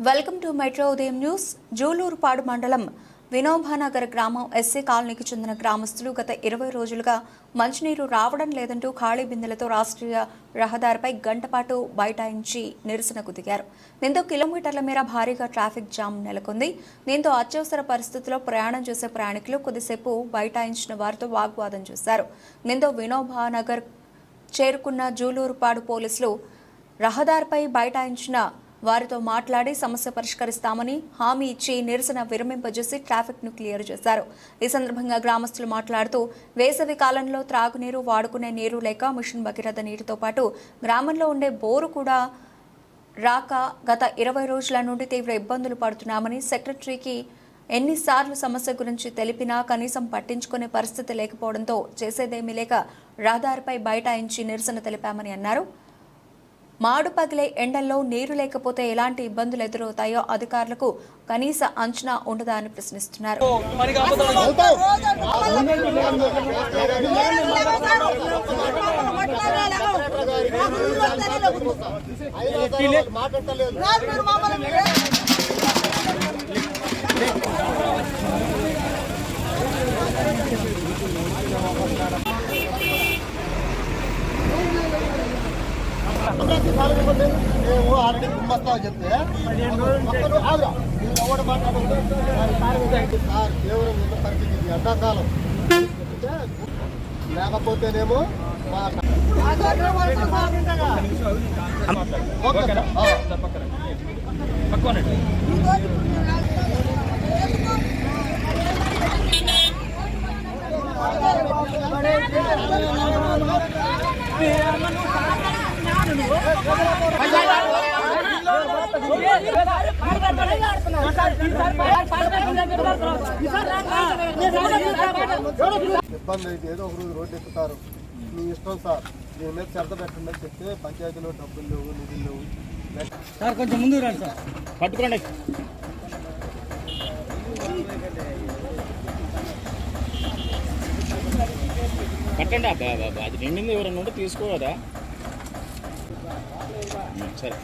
Welcome to metro ఉదయం news. Julurupadu మండలం వినోబానగర్ గ్రామం ఎస్సీ కాలనీకి చెందిన గ్రామస్తులు గత 20 రోజులుగా మంచినీరు రావడం లేదంటూ ఖాళీ బిందెలతో రాష్ట్రీయ రహదారిపై గంటపాటు బైఠాయించి నిరసనకు దిగారు. దీంతో కిలోమీటర్ల మేర భారీగా ట్రాఫిక్ జామ్ నెలకొంది. దీంతో అత్యవసర పరిస్థితుల్లో ప్రయాణం చేసే ప్రయాణికులు కొద్దిసేపు బైఠాయించిన వారితో వాగ్వాదం చేశారు. దీంతో వినోబానగర్ చేరుకున్న జూలూరుపాడు పోలీసులు రహదారిపై బైఠాయించిన వారితో మాట్లాడి సమస్య పరిష్కరిస్తామని హామీ ఇచ్చి నిరసన విరమింపజేసి ట్రాఫిక్ ను క్లియర్ చేశారు. ఈ సందర్భంగా గ్రామస్తులు మాట్లాడుతూ వేసవి కాలంలో త్రాగునీరు, వాడుకునే నీరు లేక మిషన్ భగీరథ నీటితో పాటు గ్రామంలో ఉండే బోరు కూడా రాక గత 20 రోజుల నుండి తీవ్ర ఇబ్బందులు పడుతున్నామని, సెక్రటరీకి ఎన్నిసార్లు సమస్య గురించి తెలిపినా కనీసం పట్టించుకునే పరిస్థితి లేకపోవడంతో చేసేదేమీ లేక రహదారిపై బైఠాయించి నిరసన తెలిపామని అన్నారు. మాడు పగిలే ఎండల్లో నీరు లేకపోతే ఎలాంటి ఇబ్బందులు ఎదురవుతాయో అధికారులకు కనీస అంచనా ఉండదా అని ప్రశ్నిస్తున్నారు. మేము ఆల్రెడీ గుమ్మస్తా చెప్తే ఎవరు మాట్లాడదు సార్. కేవలం ఉన్న పరిస్థితి ఎండాకాలం లేకపోతేనేమో ఇబ్బంది అయితే ఏదో ఒక రోజు రోడ్డు ఎక్కుతారు. మీ ఇష్టం సార్, దీని మీద శ్రద్ధ పెట్టండి అని చెప్తే పంచాయతీలో డబ్బులు లేవు, నిధులు లేవు సార్. కొంచెం ముందు రండి సార్, పట్టుకోండి. కట్టండి అబ్బా బాబా, అది నిండింది ఎవరన్నా ఉంటే తీసుకోవదా? సరే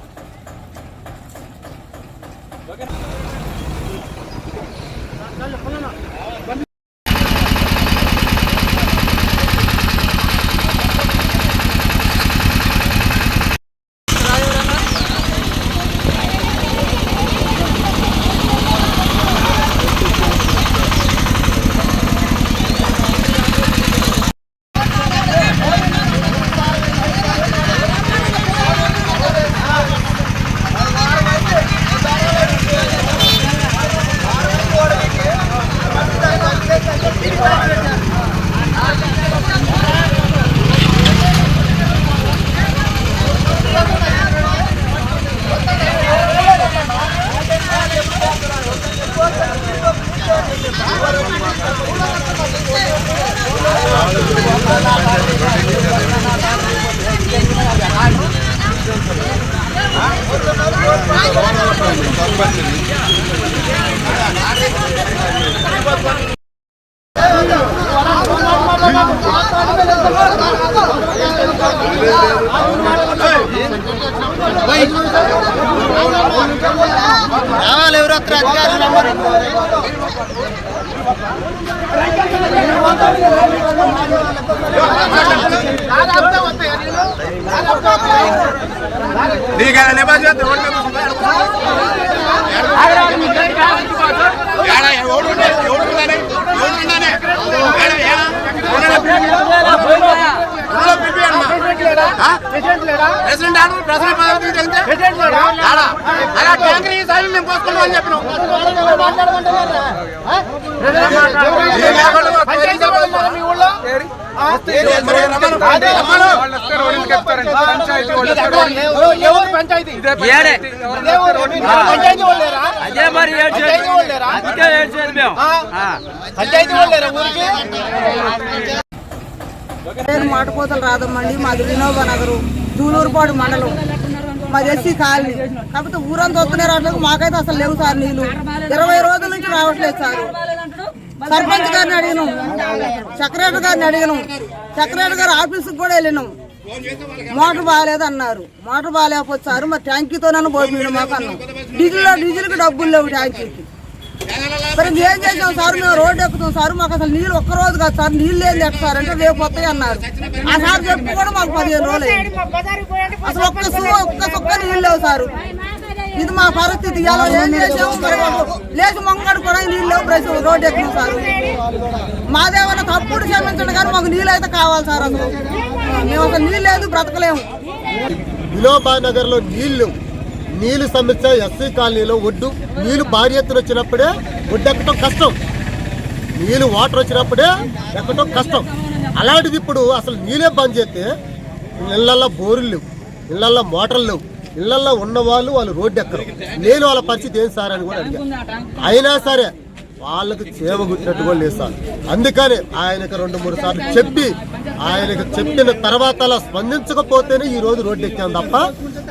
రావాలి ఎవరు అధికారులు మాటపోతలు రాదమ్మండి. మాది వినోబానగరు, జూలూరుపాడు మండలం, మాది ఎస్సీ కాలనీ. కాకపోతే ఊరంతా వస్తున్నాయి రావట్లేదు. మాకైతే అసలు లేవు సార్ నీళ్లు. 20 రోజుల నుంచి రావట్లేదు సార్. సర్పంచ్ గారిని అడిగినాం, సెక్రటరీ గారిని అడిగినాం, సెక్రటరీ గారు ఆఫీసుకు కూడా వెళ్ళినాం. మోటార్ బాగాలేదు అన్నారు. మోటార్ బాగాలేకపోతే సార్ మరి ట్యాంకీతో నన్ను పోయి మాకు అన్నాం. డీజిల్కి డబ్బులు లేవు ట్యాంకీకి. మరి ఏం చేసాం సార్, మేము రోడ్డు ఎక్కుతాం సార్, మాకు అసలు నీళ్ళు ఒక్క రోజు కాదు సార్, నీళ్ళు ఏం ఎట్ట సార్ అంటే రేపు వస్తాయి అన్నారు. ఆ సార్ చెప్పి కూడా మాకు 15 రోజులు అయింది. అసలు ఒక్క సుక్క నీళ్ళు లేవు సార్. ఇది మా పరిస్థితి. ఇలా ఏం చేసాము, లేచి మొంగడు కూడా నీళ్ళు లేవు. బ్రష్ రోడ్డు ఎక్కుతాం సార్. మాదేమన్నా తప్పుడు క్షమించండి కానీ మాకు నీళ్ళు అయితే కావాలి సార్. అసలు మేము అసలు నీళ్ళు లేదు బ్రతకలేము. వినోబానగర్ లో నీళ్లు సమస్య, ఎస్సీ కాలనీలో ఒడ్డు నీళ్లు భారీ ఎత్తున వచ్చినప్పుడే ఒడ్డు ఎక్కడం కష్టం. నీళ్లు వాటర్ వచ్చినప్పుడే ఎక్కడం కష్టం. అలాంటిది ఇప్పుడు అసలు నీళ్ళే బంద్ చేస్తే ఇళ్లల్లో బోరులు లేవు, ఇళ్లల్లో మోటార్లు లేవు, ఇళ్లల్లో ఉన్న వాళ్ళు రోడ్డు ఎక్కరు. లేని వాళ్ళ పరిస్థితి ఏం సార్ అని కూడా అడిగారు. అయినా సరే వాళ్ళకు చేవ గుర్తినట్టు కూడా లేదు సార్. అందుకని ఆయనకు 2-3 సార్లు చెప్పి ఆయనకు చెప్పిన తర్వాత అలా స్పందించకపోతేనే ఈ రోజు రోడ్డు ఎక్కాం తప్ప